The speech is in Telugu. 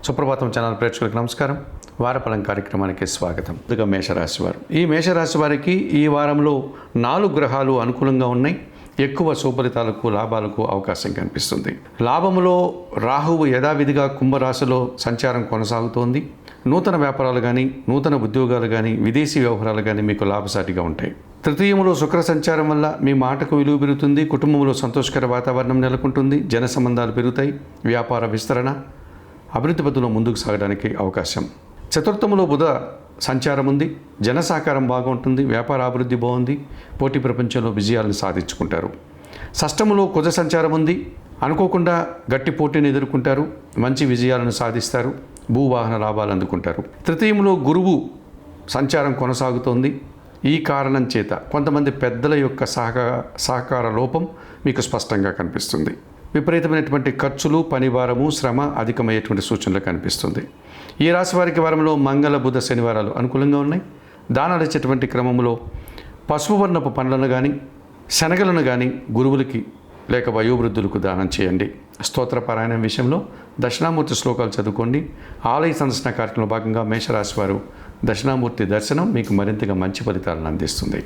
సుప్రభాతం ఛానల్ ప్రేక్షకులకు నమస్కారం. వారఫలం కార్యక్రమానికి స్వాగతం. ముందుగా మేషరాశి వారు. ఈ మేషరాశి వారికి ఈ వారంలో 4 గ్రహాలు అనుకూలంగా ఉన్నాయి. ఎక్కువ సుఫలితాలకు లాభాలకు అవకాశం కనిపిస్తుంది. లాభములో రాహువు యథావిధిగా కుంభరాశిలో సంచారం కొనసాగుతోంది. నూతన వ్యాపారాలు కానీ, నూతన ఉద్యోగాలు కానీ, విదేశీ వ్యవహారాలు కానీ మీకు లాభసాటిగా ఉంటాయి. తృతీయంలో శుక్ర సంచారం వల్ల మీ మాటకు విలువ పెరుగుతుంది. కుటుంబంలో సంతోషకర వాతావరణం నెలకొంటుంది. జన సంబంధాలు పెరుగుతాయి. వ్యాపార విస్తరణ, అభివృద్ధి పథంలో ముందుకు సాగడానికి అవకాశం. చతుర్థంలో బుధ సంచారం ఉంది. జన సహకారం బాగుంటుంది. వ్యాపార అభివృద్ధి బాగుంది. పోటీ ప్రపంచంలో విజయాలను సాధించుకుంటారు. షష్టములో కుజ సంచారం ఉంది. అనుకోకుండా గట్టి పోటీని ఎదుర్కొంటారు. మంచి విజయాలను సాధిస్తారు. భూవాహన లాభాలు అందుకుంటారు. తృతీయంలో గురువు సంచారం కొనసాగుతోంది. ఈ కారణం చేత కొంతమంది పెద్దల యొక్క సహకార లోపం మీకు స్పష్టంగా కనిపిస్తుంది. విపరీతమైనటువంటి ఖర్చులు, పనిభారము, శ్రమ అధికమయ్యేటువంటి సూచనలు కనిపిస్తుంది. ఈ రాశి వారికి వారంలో మంగళ, బుధ, శనివారాలు అనుకూలంగా ఉన్నాయి. దానాలు ఇచ్చేటువంటి క్రమంలో పసుపు వర్ణపు పండ్లను కానీ, శనగలను కానీ గురువులకి లేక వయోవృద్ధులకు దానం చేయండి. స్తోత్ర పారాయణం విషయంలో దక్షిణామూర్తి శ్లోకాలు చదువుకోండి. ఆలయ సందర్శన కార్యక్రమంలో భాగంగా మేషరాశి వారు దక్షిణామూర్తి దర్శనం మీకు మరింతగా మంచి ఫలితాలను అందిస్తుంది.